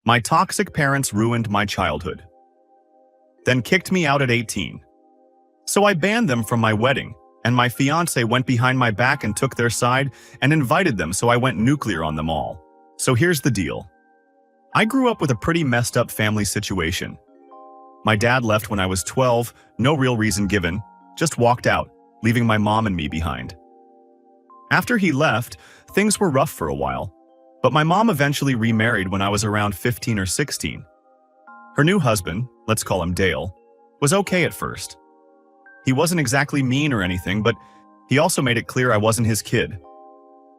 My toxic parents ruined my childhood, then kicked me out at 18. So I banned them from my wedding, and my fiance went behind my back and took their side and invited them, so I went nuclear on them all. So here's the deal. I grew up with a pretty messed up family situation. My dad left when I was 12, no real reason given, just walked out, leaving my mom and me behind. After he left, things were rough for a while, but my mom eventually remarried when I was around 15 or 16. Her new husband, let's call him Dale, was okay at first. He wasn't exactly mean or anything, but he also made it clear I wasn't his kid.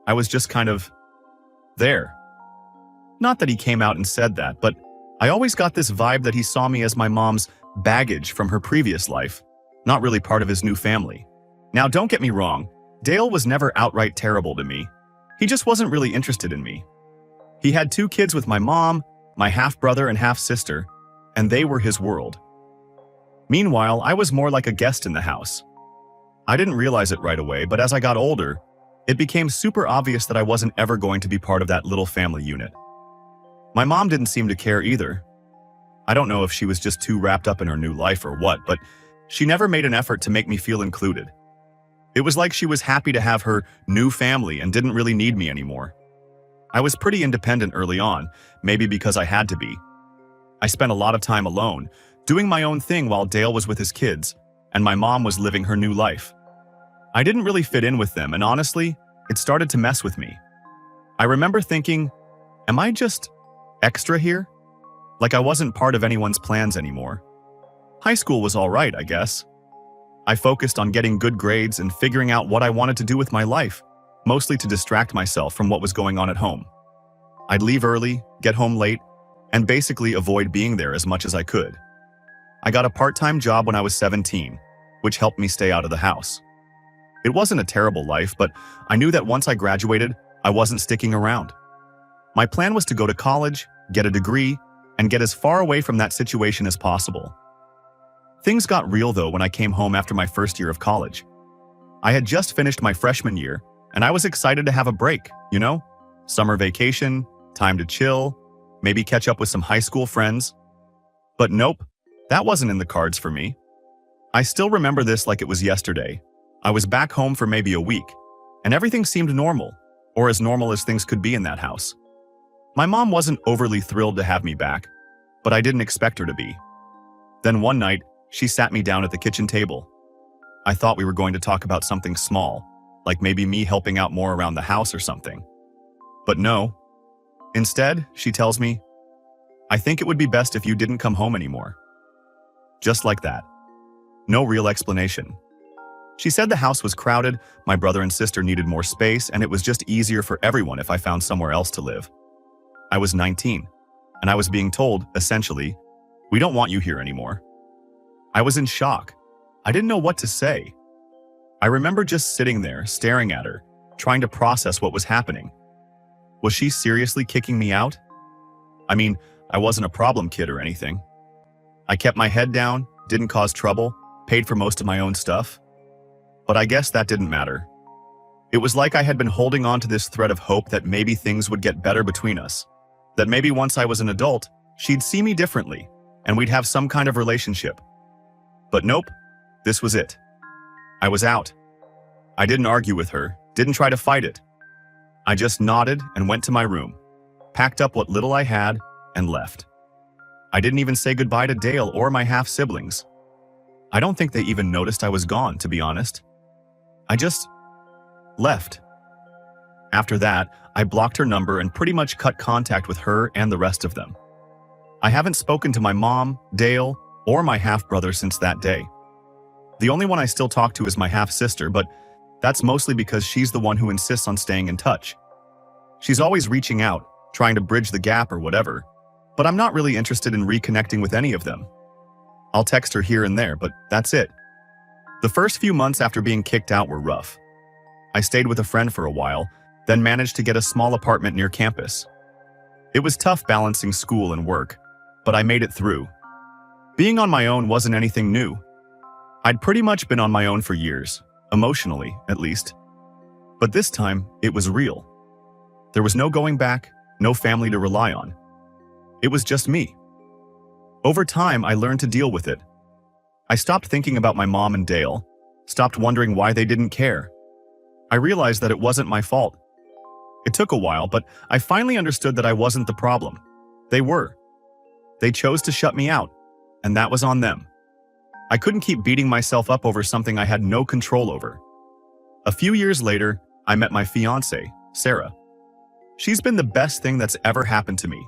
I was just kind of there. Not that he came out and said that, but I always got this vibe that he saw me as my mom's baggage from her previous life, not really part of his new family. Now, don't get me wrong, Dale was never outright terrible to me. He just wasn't really interested in me. He had 2 kids with my mom, my half-brother and half-sister, and they were his world. Meanwhile, I was more like a guest in the house. I didn't realize it right away, but as I got older, it became super obvious that I wasn't ever going to be part of that little family unit. My mom didn't seem to care either. I don't know if she was just too wrapped up in her new life or what, but she never made an effort to make me feel included. It was like she was happy to have her new family and didn't really need me anymore. I was pretty independent early on, maybe because I had to be. I spent a lot of time alone, doing my own thing while Dale was with his kids, and my mom was living her new life. I didn't really fit in with them, and honestly, it started to mess with me. I remember thinking, am I just extra here? Like I wasn't part of anyone's plans anymore. High school was all right, I guess. I focused on getting good grades and figuring out what I wanted to do with my life, mostly to distract myself from what was going on at home. I'd leave early, get home late, and basically avoid being there as much as I could. I got a part-time job when I was 17, which helped me stay out of the house. It wasn't a terrible life, but I knew that once I graduated, I wasn't sticking around. My plan was to go to college, get a degree, and get as far away from that situation as possible. Things got real though when I came home after my first year of college. I had just finished my freshman year, and I was excited to have a break, you know? Summer vacation, time to chill, maybe catch up with some high school friends. But nope, that wasn't in the cards for me. I still remember this like it was yesterday. I was back home for maybe a week, and everything seemed normal, or as normal as things could be in that house. My mom wasn't overly thrilled to have me back, but I didn't expect her to be. Then one night, she sat me down at the kitchen table. I thought we were going to talk about something small, like maybe me helping out more around the house or something. But no. Instead, she tells me, "I think it would be best if you didn't come home anymore." Just like that. No real explanation. She said the house was crowded, my brother and sister needed more space, and it was just easier for everyone if I found somewhere else to live. I was 19, and I was being told, essentially, "We don't want you here anymore." I was in shock. I didn't know what to say. I remember just sitting there, staring at her, trying to process what was happening. Was she seriously kicking me out? I mean, I wasn't a problem kid or anything. I kept my head down, didn't cause trouble, paid for most of my own stuff. But I guess that didn't matter. It was like I had been holding on to this thread of hope that maybe things would get better between us. That maybe once I was an adult, she'd see me differently, and we'd have some kind of relationship. But nope, this was it. I was out. I didn't argue with her, didn't try to fight it. I just nodded and went to my room, packed up what little I had, and left. I didn't even say goodbye to Dale or my half-siblings. I don't think they even noticed I was gone, to be honest. I just left. After that, I blocked her number and pretty much cut contact with her and the rest of them. I haven't spoken to my mom, Dale, or my half-brother since that day. The only one I still talk to is my half-sister, but that's mostly because she's the one who insists on staying in touch. She's always reaching out, trying to bridge the gap or whatever, but I'm not really interested in reconnecting with any of them. I'll text her here and there, but that's it. The first few months after being kicked out were rough. I stayed with a friend for a while, then managed to get a small apartment near campus. It was tough balancing school and work, but I made it through. Being on my own wasn't anything new. I'd pretty much been on my own for years, emotionally, at least. But this time, it was real. There was no going back, no family to rely on. It was just me. Over time, I learned to deal with it. I stopped thinking about my mom and Dale, stopped wondering why they didn't care. I realized that it wasn't my fault. It took a while, but I finally understood that I wasn't the problem. They were. They chose to shut me out, and that was on them. I couldn't keep beating myself up over something I had no control over. A few years later, I met my fiancée, Sarah. She's been the best thing that's ever happened to me.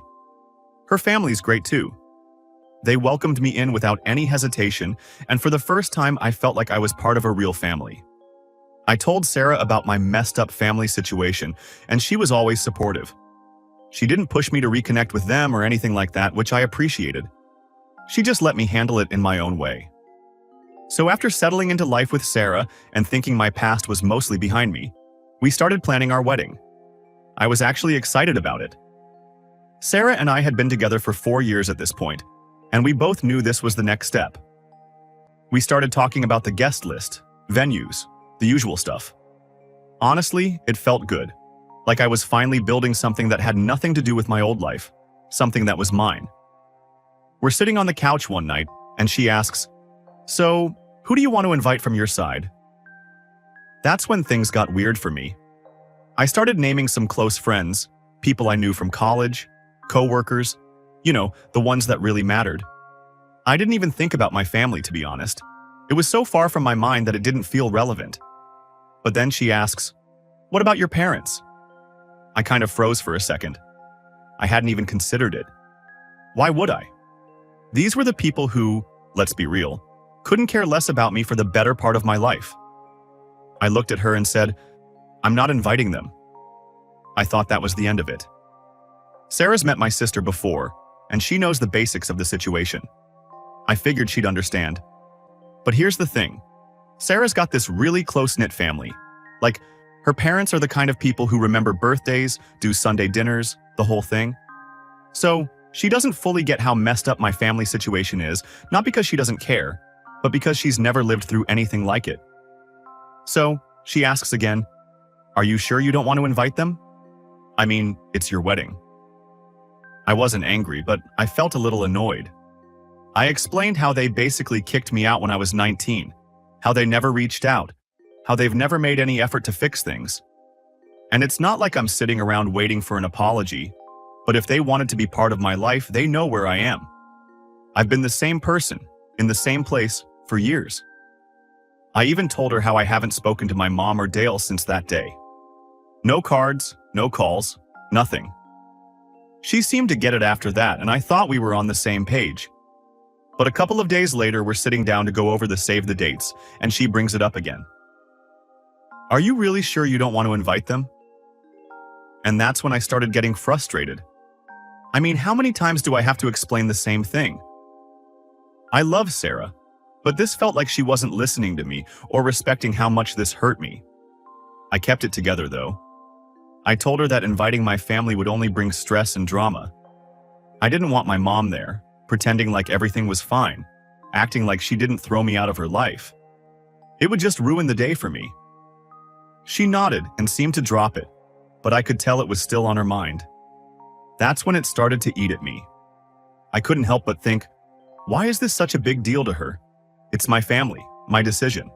Her family's great too. They welcomed me in without any hesitation, and for the first time I felt like I was part of a real family. I told Sarah about my messed up family situation, and she was always supportive. She didn't push me to reconnect with them or anything like that, which I appreciated. She just let me handle it in my own way. So after settling into life with Sarah and thinking my past was mostly behind me, we started planning our wedding. I was actually excited about it. Sarah and I had been together for 4 years at this point, and we both knew this was the next step. We started talking about the guest list, venues, the usual stuff. Honestly, it felt good, like I was finally building something that had nothing to do with my old life, something that was mine. We're sitting on the couch one night, and she asks, "So, who do you want to invite from your side?" That's when things got weird for me. I started naming some close friends, people I knew from college, co-workers, the ones that really mattered. I didn't even think about my family, to be honest. It was so far from my mind that it didn't feel relevant. But then she asks, "What about your parents?" I kind of froze for a second. I hadn't even considered it. Why would I? These were the people who, let's be real, couldn't care less about me for the better part of my life. I looked at her and said, "I'm not inviting them." I thought that was the end of it. Sarah's met my sister before, and she knows the basics of the situation. I figured she'd understand. But here's the thing. Sarah's got this really close-knit family. Like, her parents are the kind of people who remember birthdays, do Sunday dinners, the whole thing. So, she doesn't fully get how messed up my family situation is, not because she doesn't care, but because she's never lived through anything like it. So, she asks again, "Are you sure you don't want to invite them? I mean, it's your wedding." I wasn't angry, but I felt a little annoyed. I explained how they basically kicked me out when I was 19, how they never reached out, how they've never made any effort to fix things. And it's not like I'm sitting around waiting for an apology, but if they wanted to be part of my life, they know where I am. I've been the same person, in the same place, for years. I even told her how I haven't spoken to my mom or Dale since that day. No cards, no calls, nothing. She seemed to get it after that, and I thought we were on the same page. But a couple of days later, we're sitting down to go over the save the dates, and she brings it up again. "Are you really sure you don't want to invite them?" And that's when I started getting frustrated. I mean, how many times do I have to explain the same thing? I love Sarah, but this felt like she wasn't listening to me or respecting how much this hurt me. I kept it together, though. I told her that inviting my family would only bring stress and drama. I didn't want my mom there, pretending like everything was fine, acting like she didn't throw me out of her life. It would just ruin the day for me. She nodded and seemed to drop it, but I could tell it was still on her mind. That's when it started to eat at me. I couldn't help but think, why is this such a big deal to her? It's my family, my decision.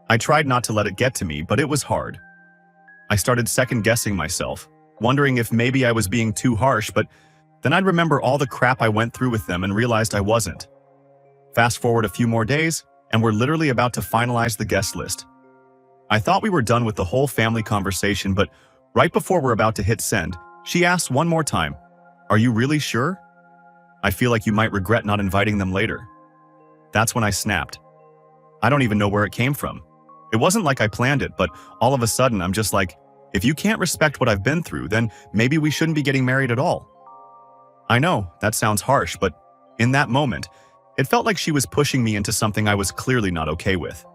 I tried not to let it get to me, but it was hard. I started second-guessing myself, wondering if maybe I was being too harsh, but then I'd remember all the crap I went through with them and realized I wasn't. Fast forward a few more days, and we're literally about to finalize the guest list. I thought we were done with the whole family conversation, but right before we're about to hit send, she asked one more time, "Are you really sure? I feel like you might regret not inviting them later." That's when I snapped. I don't even know where it came from. It wasn't like I planned it, but all of a sudden I'm just like, if you can't respect what I've been through, then maybe we shouldn't be getting married at all. I know, that sounds harsh, but in that moment, it felt like she was pushing me into something I was clearly not okay with.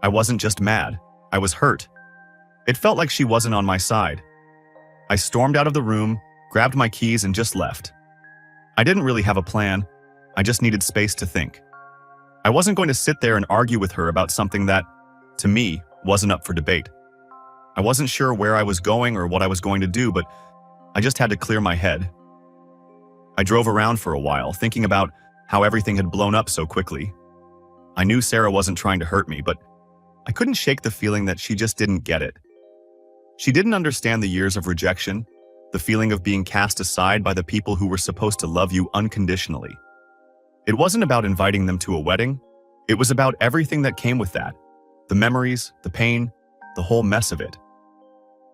I wasn't just mad, I was hurt. It felt like she wasn't on my side. I stormed out of the room, grabbed my keys, and just left. I didn't really have a plan, I just needed space to think. I wasn't going to sit there and argue with her about something that, to me, wasn't up for debate. I wasn't sure where I was going or what I was going to do, but I just had to clear my head. I drove around for a while, thinking about how everything had blown up so quickly. I knew Sarah wasn't trying to hurt me, but I couldn't shake the feeling that she just didn't get it. She didn't understand the years of rejection, the feeling of being cast aside by the people who were supposed to love you unconditionally. It wasn't about inviting them to a wedding. It was about everything that came with that. The memories, the pain, the whole mess of it.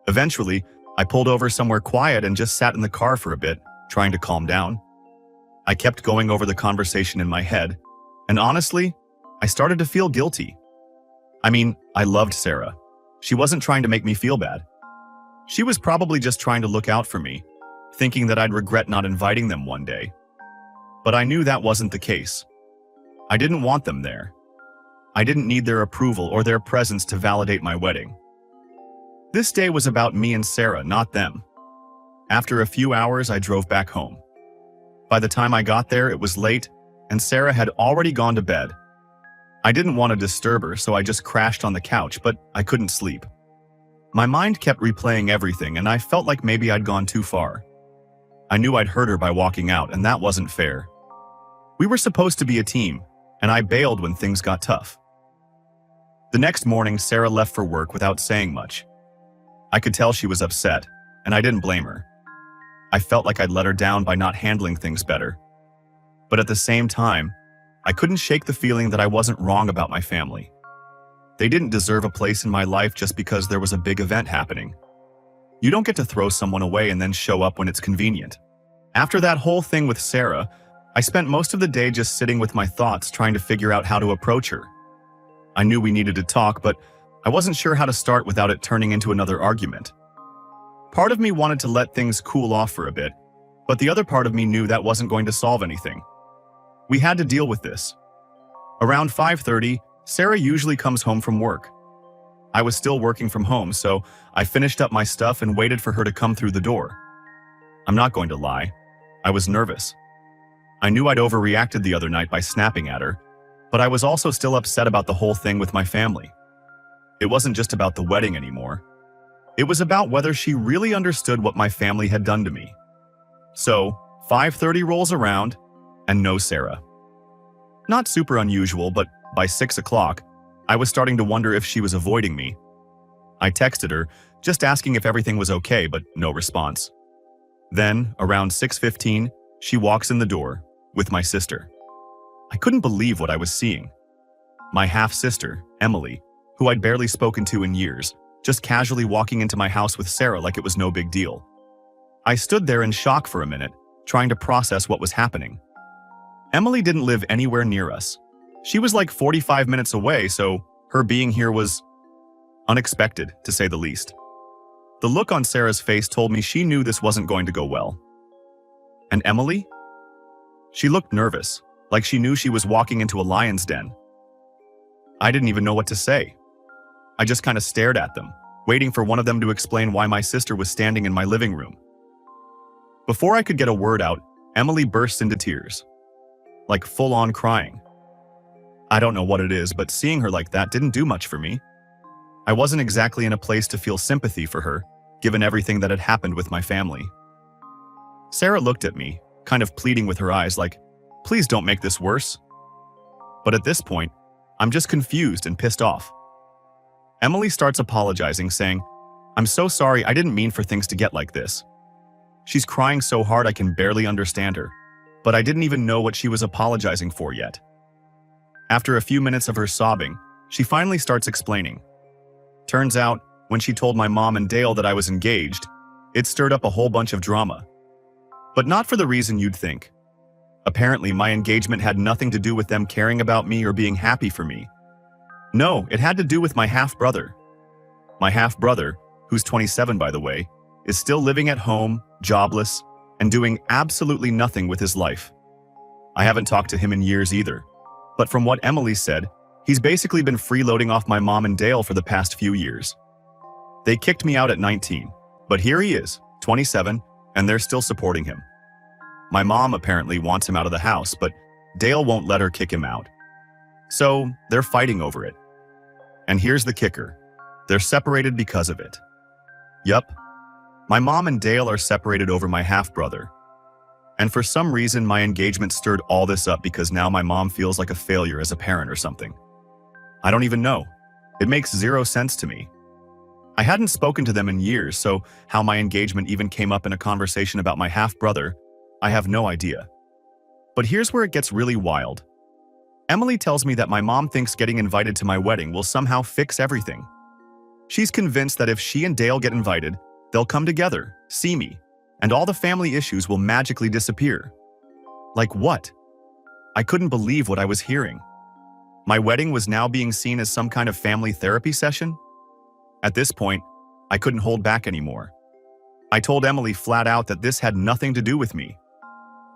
Eventually, I pulled over somewhere quiet and just sat in the car for a bit, trying to calm down. I kept going over the conversation in my head, and honestly, I started to feel guilty. I mean, I loved Sarah. She wasn't trying to make me feel bad. She was probably just trying to look out for me, thinking that I'd regret not inviting them one day. But I knew that wasn't the case. I didn't want them there. I didn't need their approval or their presence to validate my wedding. This day was about me and Sarah, not them. After a few hours, I drove back home. By the time I got there, it was late, and Sarah had already gone to bed. I didn't want to disturb her, so I just crashed on the couch, but I couldn't sleep. My mind kept replaying everything, and I felt like maybe I'd gone too far. I knew I'd hurt her by walking out, and that wasn't fair. We were supposed to be a team, and I bailed when things got tough. The next morning, Sarah left for work without saying much. I could tell she was upset, and I didn't blame her. I felt like I'd let her down by not handling things better. But at the same time, I couldn't shake the feeling that I wasn't wrong about my family. They didn't deserve a place in my life just because there was a big event happening. You don't get to throw someone away and then show up when it's convenient. After that whole thing with Sarah, I spent most of the day just sitting with my thoughts trying to figure out how to approach her. I knew we needed to talk, but I wasn't sure how to start without it turning into another argument. Part of me wanted to let things cool off for a bit, but the other part of me knew that wasn't going to solve anything. We had to deal with this. Around 5:30, Sarah usually comes home from work. I was still working from home, so I finished up my stuff and waited for her to come through the door. I'm not going to lie, I was nervous. I knew I'd overreacted the other night by snapping at her, but I was also still upset about the whole thing with my family. It wasn't just about the wedding anymore. It was about whether she really understood what my family had done to me. So, 5:30 rolls around, and no Sarah. Not super unusual, but by 6 o'clock, I was starting to wonder if she was avoiding me. I texted her, just asking if everything was okay, but no response. Then, around 6:15, she walks in the door, with my sister. I couldn't believe what I was seeing. My half-sister, Emily, who I'd barely spoken to in years, just casually walking into my house with Sarah like it was no big deal. I stood there in shock for a minute, trying to process what was happening. Emily didn't live anywhere near us. She was like 45 minutes away, so her being here was unexpected, to say the least. The look on Sarah's face told me she knew this wasn't going to go well. And Emily? She looked nervous, like she knew she was walking into a lion's den. I didn't even know what to say. I just kind of stared at them, waiting for one of them to explain why my sister was standing in my living room. Before I could get a word out, Emily burst into tears. Like full-on crying. I don't know what it is, but seeing her like that didn't do much for me. I wasn't exactly in a place to feel sympathy for her, given everything that had happened with my family. Sarah looked at me, kind of pleading with her eyes like, please don't make this worse. But at this point, I'm just confused and pissed off. Emily starts apologizing, saying, I'm so sorry, I didn't mean for things to get like this. She's crying so hard I can barely understand her, but I didn't even know what she was apologizing for yet. After a few minutes of her sobbing, she finally starts explaining. Turns out, when she told my mom and Dale that I was engaged, it stirred up a whole bunch of drama. But not for the reason you'd think. Apparently, my engagement had nothing to do with them caring about me or being happy for me. No, it had to do with my half-brother. My half-brother, who's 27 by the way, is still living at home, jobless, and doing absolutely nothing with his life. I haven't talked to him in years either, but from what Emily said, he's basically been freeloading off my mom and Dale for the past few years. They kicked me out at 19, but here he is, 27, and they're still supporting him. My mom apparently wants him out of the house, but Dale won't let her kick him out. So, they're fighting over it. And here's the kicker. They're separated because of it. Yup. My mom and Dale are separated over my half-brother. And for some reason, my engagement stirred all this up because now my mom feels like a failure as a parent or something. I don't even know. It makes zero sense to me. I hadn't spoken to them in years, so how my engagement even came up in a conversation about my half-brother, I have no idea. But here's where it gets really wild. Emily tells me that my mom thinks getting invited to my wedding will somehow fix everything. She's convinced that if she and Dale get invited, they'll come together, see me, and all the family issues will magically disappear. Like what? I couldn't believe what I was hearing. My wedding was now being seen as some kind of family therapy session? At this point, I couldn't hold back anymore. I told Emily flat out that this had nothing to do with me.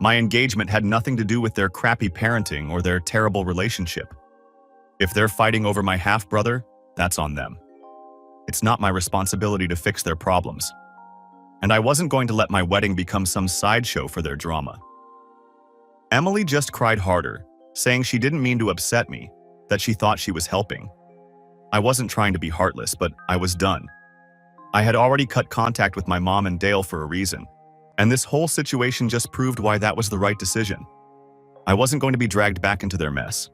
My engagement had nothing to do with their crappy parenting or their terrible relationship. If they're fighting over my half-brother, that's on them. It's not my responsibility to fix their problems. And I wasn't going to let my wedding become some sideshow for their drama. Emily just cried harder, saying she didn't mean to upset me, that she thought she was helping. I wasn't trying to be heartless, but I was done. I had already cut contact with my mom and Dale for a reason, and this whole situation just proved why that was the right decision. I wasn't going to be dragged back into their mess.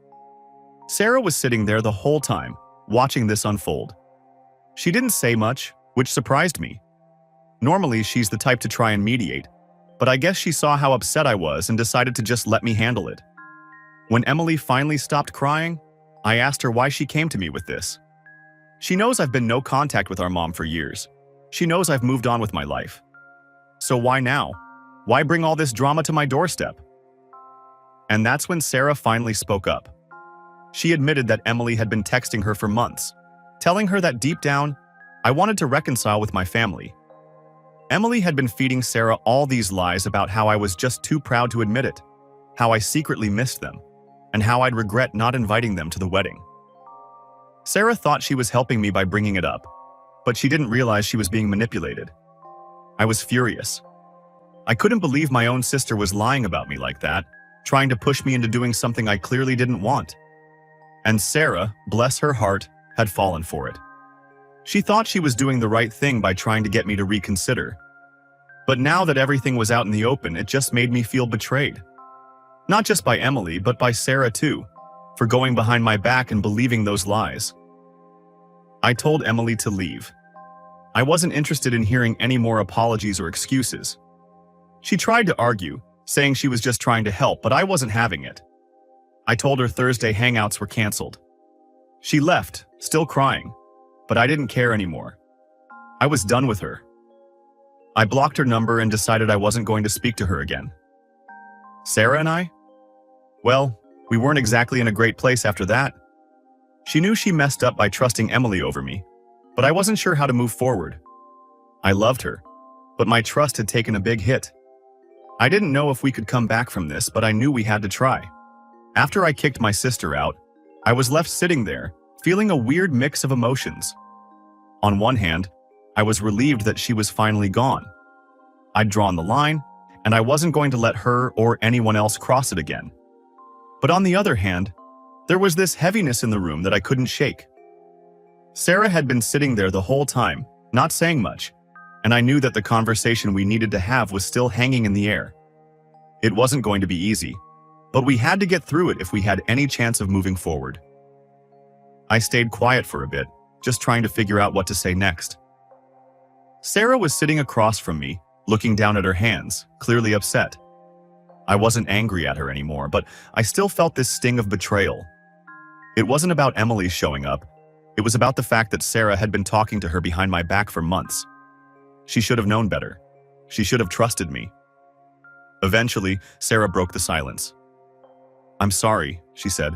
Sarah was sitting there the whole time, watching this unfold. She didn't say much, which surprised me. Normally, she's the type to try and mediate, but I guess she saw how upset I was and decided to just let me handle it. When Emily finally stopped crying, I asked her why she came to me with this. She knows I've been no contact with our mom for years. She knows I've moved on with my life. So why now? Why bring all this drama to my doorstep? And that's when Sarah finally spoke up. She admitted that Emily had been texting her for months, telling her that deep down, I wanted to reconcile with my family. Emily had been feeding Sarah all these lies about how I was just too proud to admit it, how I secretly missed them, and how I'd regret not inviting them to the wedding. Sarah thought she was helping me by bringing it up, but she didn't realize she was being manipulated. I was furious. I couldn't believe my own sister was lying about me like that, trying to push me into doing something I clearly didn't want. And Sarah, bless her heart, had fallen for it. She thought she was doing the right thing by trying to get me to reconsider. But now that everything was out in the open, it just made me feel betrayed. Not just by Emily, but by Sarah too, for going behind my back and believing those lies. I told Emily to leave. I wasn't interested in hearing any more apologies or excuses. She tried to argue, saying she was just trying to help, but I wasn't having it. I told her Thursday hangouts were canceled. She left, still crying, but I didn't care anymore. I was done with her. I blocked her number and decided I wasn't going to speak to her again. Sarah and I? Well, we weren't exactly in a great place after that. She knew she messed up by trusting Emily over me, but I wasn't sure how to move forward. I loved her, but my trust had taken a big hit. I didn't know if we could come back from this, but I knew we had to try. After I kicked my sister out, I was left sitting there, feeling a weird mix of emotions. On one hand, I was relieved that she was finally gone. I'd drawn the line, and I wasn't going to let her or anyone else cross it again. But on the other hand, there was this heaviness in the room that I couldn't shake. Sarah had been sitting there the whole time, not saying much, and I knew that the conversation we needed to have was still hanging in the air. It wasn't going to be easy, but we had to get through it if we had any chance of moving forward. I stayed quiet for a bit, just trying to figure out what to say next. Sarah was sitting across from me, looking down at her hands, clearly upset. I wasn't angry at her anymore, but I still felt this sting of betrayal. It wasn't about Emily showing up. It was about the fact that Sarah had been talking to her behind my back for months. She should have known better. She should have trusted me. Eventually, Sarah broke the silence. "I'm sorry," she said,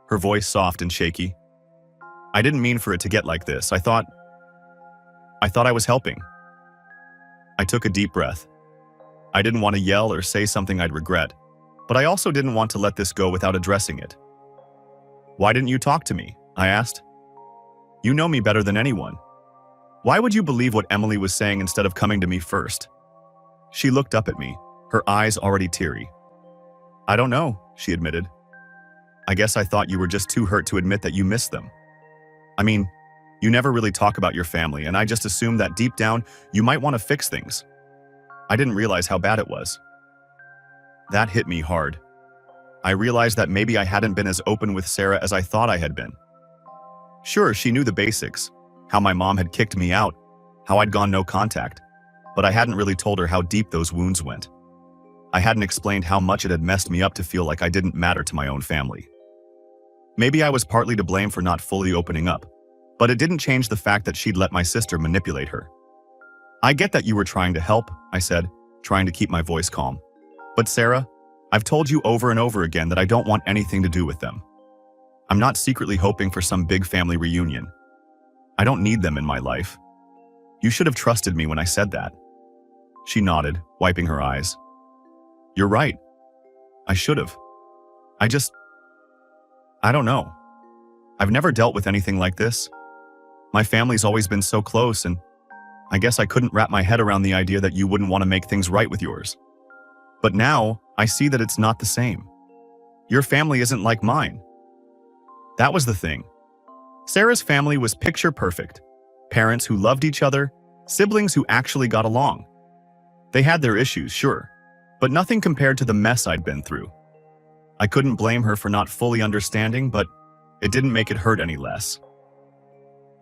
her voice soft and shaky. "I didn't mean for it to get like this. I thought I was helping." I took a deep breath. I didn't want to yell or say something I'd regret, but I also didn't want to let this go without addressing it. "Why didn't you talk to me?" I asked. "You know me better than anyone. Why would you believe what Emily was saying instead of coming to me first?" She looked up at me, her eyes already teary. "I don't know," she admitted. "I guess I thought you were just too hurt to admit that you missed them. I mean, you never really talk about your family, and I just assumed that deep down, you might want to fix things. I didn't realize how bad it was." That hit me hard. I realized that maybe I hadn't been as open with Sarah as I thought I had been. Sure, she knew the basics, how my mom had kicked me out, how I'd gone no contact, but I hadn't really told her how deep those wounds went. I hadn't explained how much it had messed me up to feel like I didn't matter to my own family. Maybe I was partly to blame for not fully opening up, but it didn't change the fact that she'd let my sister manipulate her. I get that you were trying to help, I said, trying to keep my voice calm. But Sarah, I've told you over and over again that I don't want anything to do with them. I'm not secretly hoping for some big family reunion. I don't need them in my life. You should have trusted me when I said that. She nodded, wiping her eyes. You're right. I should have. I don't know. I've never dealt with anything like this. My family's always been so close, and I guess I couldn't wrap my head around the idea that you wouldn't want to make things right with yours. But now, I see that it's not the same. Your family isn't like mine. That was the thing. Sarah's family was picture perfect. Parents who loved each other, siblings who actually got along. They had their issues, sure, but nothing compared to the mess I'd been through. I couldn't blame her for not fully understanding, but it didn't make it hurt any less.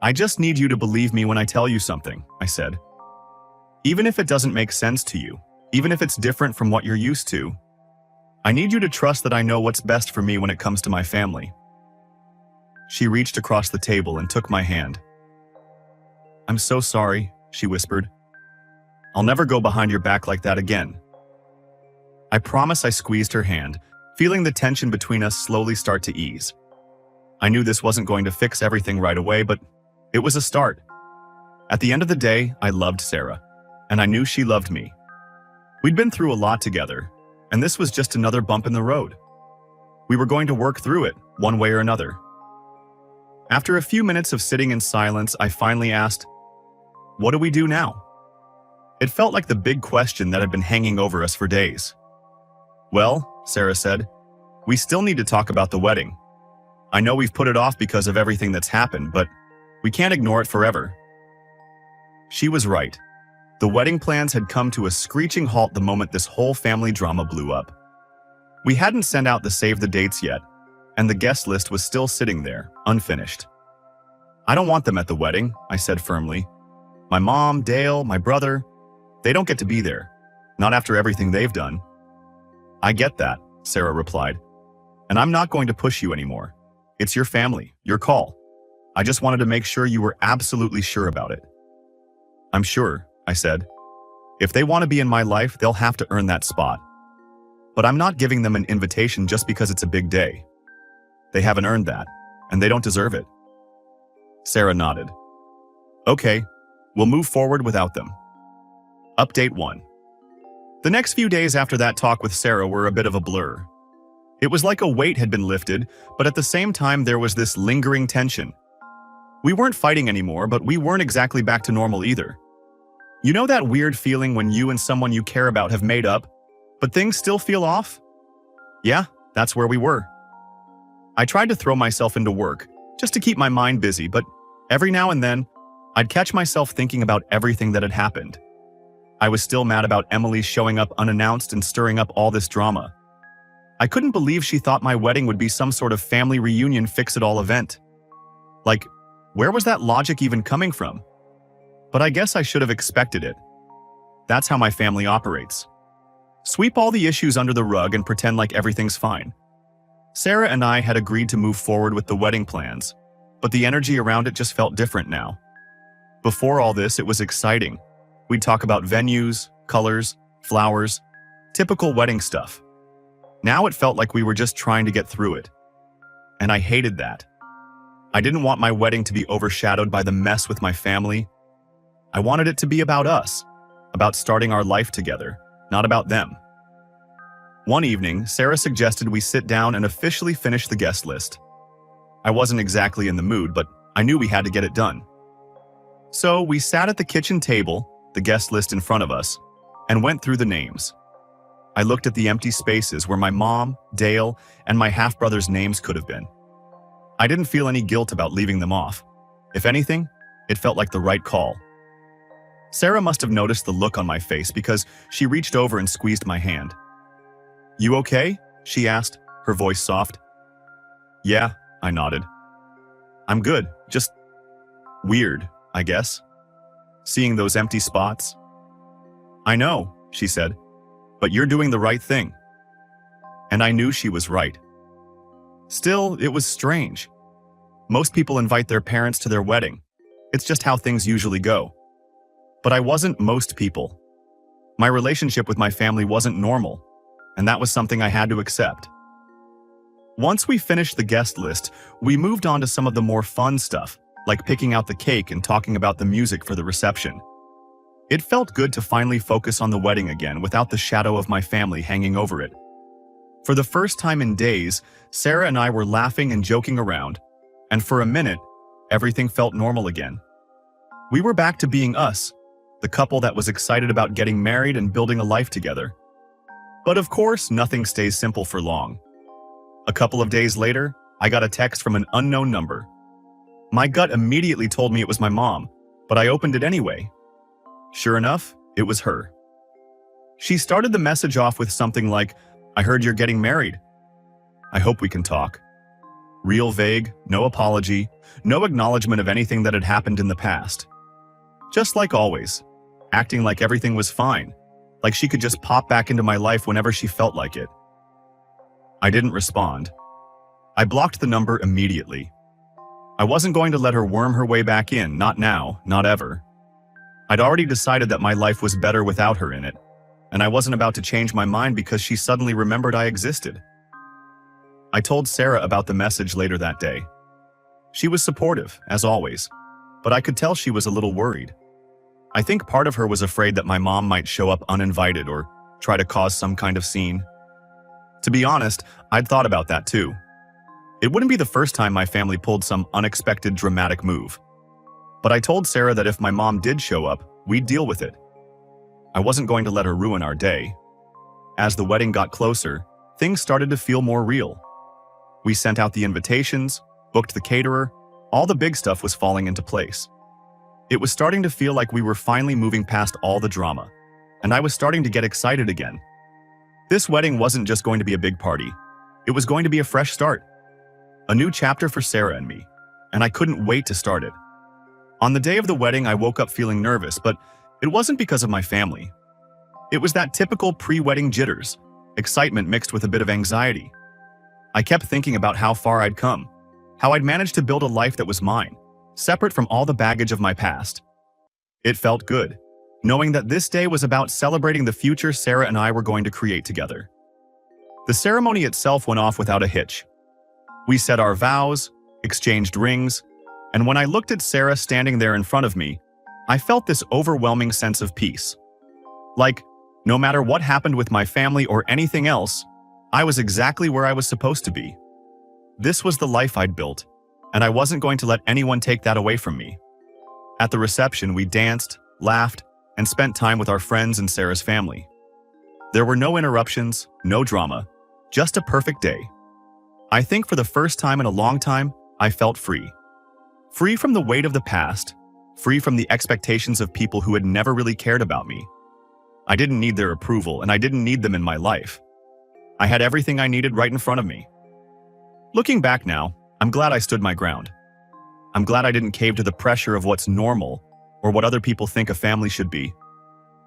I just need you to believe me when I tell you something, I said. Even if it doesn't make sense to you, even if it's different from what you're used to, I need you to trust that I know what's best for me when it comes to my family. She reached across the table and took my hand. I'm so sorry, she whispered. I'll never go behind your back like that again. I promise. I squeezed her hand, feeling the tension between us slowly start to ease. I knew this wasn't going to fix everything right away, but it was a start. At the end of the day, I loved Sarah, and I knew she loved me. We'd been through a lot together, and this was just another bump in the road. We were going to work through it, one way or another. After a few minutes of sitting in silence, I finally asked, "What do we do now?" It felt like the big question that had been hanging over us for days. Well, Sarah said, we still need to talk about the wedding. I know we've put it off because of everything that's happened, but we can't ignore it forever. She was right. The wedding plans had come to a screeching halt the moment this whole family drama blew up. We hadn't sent out the save the dates yet, and the guest list was still sitting there, unfinished. I don't want them at the wedding, I said firmly. My mom, Dale, my brother, they don't get to be there. Not after everything they've done. I get that, Sarah replied. And I'm not going to push you anymore. It's your family, your call. I just wanted to make sure you were absolutely sure about it. I'm sure, I said. If they want to be in my life, they'll have to earn that spot. But I'm not giving them an invitation just because it's a big day. They haven't earned that, and they don't deserve it. Sarah nodded. Okay, we'll move forward without them. Update 1. The next few days after that talk with Sarah were a bit of a blur. It was like a weight had been lifted, but at the same time there was this lingering tension. We weren't fighting anymore, but we weren't exactly back to normal either. You know that weird feeling when you and someone you care about have made up, but things still feel off? Yeah, that's where we were. I tried to throw myself into work, just to keep my mind busy, but every now and then, I'd catch myself thinking about everything that had happened. I was still mad about Emily showing up unannounced and stirring up all this drama. I couldn't believe she thought my wedding would be some sort of family reunion fix-it-all event. Like, where was that logic even coming from? But I guess I should have expected it. That's how my family operates. Sweep all the issues under the rug and pretend like everything's fine. Sarah and I had agreed to move forward with the wedding plans, but the energy around it just felt different now. Before all this, it was exciting. We'd talk about venues, colors, flowers, typical wedding stuff. Now it felt like we were just trying to get through it. And I hated that. I didn't want my wedding to be overshadowed by the mess with my family. I wanted it to be about us, about starting our life together, not about them. One evening, Sarah suggested we sit down and officially finish the guest list. I wasn't exactly in the mood, but I knew we had to get it done. So we sat at the kitchen table, the guest list in front of us, and went through the names. I looked at the empty spaces where my mom, Dale, and my half-brother's names could have been. I didn't feel any guilt about leaving them off. If anything, it felt like the right call. Sarah must have noticed the look on my face because she reached over and squeezed my hand. "You okay?" she asked, her voice soft. "Yeah," I nodded. "I'm good, just weird, I guess. Seeing those empty spots." "I know," she said, "but you're doing the right thing." And I knew she was right. Still, it was strange. Most people invite their parents to their wedding. It's just how things usually go. But I wasn't most people. My relationship with my family wasn't normal, and that was something I had to accept. Once we finished the guest list, we moved on to some of the more fun stuff, like picking out the cake and talking about the music for the reception. It felt good to finally focus on the wedding again without the shadow of my family hanging over it. For the first time in days, Sarah and I were laughing and joking around, and for a minute, everything felt normal again. We were back to being us, the couple that was excited about getting married and building a life together. But of course, nothing stays simple for long. A couple of days later, I got a text from an unknown number. My gut immediately told me it was my mom, but I opened it anyway. Sure enough, it was her. She started the message off with something like, "I heard you're getting married. I hope we can talk." Real vague, no apology, no acknowledgement of anything that had happened in the past. Just like always, acting like everything was fine, like she could just pop back into my life whenever she felt like it. I didn't respond. I blocked the number immediately. I wasn't going to let her worm her way back in, not now, not ever. I'd already decided that my life was better without her in it, and I wasn't about to change my mind because she suddenly remembered I existed. I told Sarah about the message later that day. She was supportive, as always, but I could tell she was a little worried. I think part of her was afraid that my mom might show up uninvited or try to cause some kind of scene. To be honest, I'd thought about that too. It wouldn't be the first time my family pulled some unexpected dramatic move. But I told Sarah that if my mom did show up, we'd deal with it. I wasn't going to let her ruin our day. As the wedding got closer, things started to feel more real. We sent out the invitations, booked the caterer, all the big stuff was falling into place. It was starting to feel like we were finally moving past all the drama, and I was starting to get excited again. This wedding wasn't just going to be a big party. It was going to be a fresh start. A new chapter for Sarah and me, and I couldn't wait to start it. On the day of the wedding, I woke up feeling nervous, but it wasn't because of my family. It was that typical pre-wedding jitters, excitement mixed with a bit of anxiety. I kept thinking about how far I'd come, how I'd managed to build a life that was mine, separate from all the baggage of my past. It felt good, knowing that this day was about celebrating the future Sarah and I were going to create together. The ceremony itself went off without a hitch. We said our vows, exchanged rings, and when I looked at Sarah standing there in front of me, I felt this overwhelming sense of peace. Like, no matter what happened with my family or anything else, I was exactly where I was supposed to be. This was the life I'd built, and I wasn't going to let anyone take that away from me. At the reception, we danced, laughed, and spent time with our friends and Sarah's family. There were no interruptions, no drama, just a perfect day. I think for the first time in a long time, I felt free. Free from the weight of the past, free from the expectations of people who had never really cared about me. I didn't need their approval, and I didn't need them in my life. I had everything I needed right in front of me. Looking back now, I'm glad I stood my ground. I'm glad I didn't cave to the pressure of what's normal or what other people think a family should be.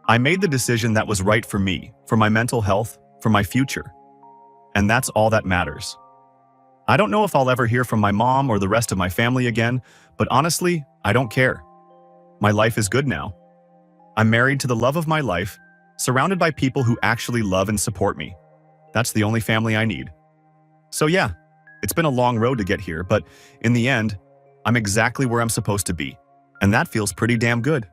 I made the decision that was right for me, for my mental health, for my future. And that's all that matters. I don't know if I'll ever hear from my mom or the rest of my family again, but honestly, I don't care. My life is good now. I'm married to the love of my life, surrounded by people who actually love and support me. That's the only family I need. So yeah, it's been a long road to get here, but in the end, I'm exactly where I'm supposed to be, and that feels pretty damn good.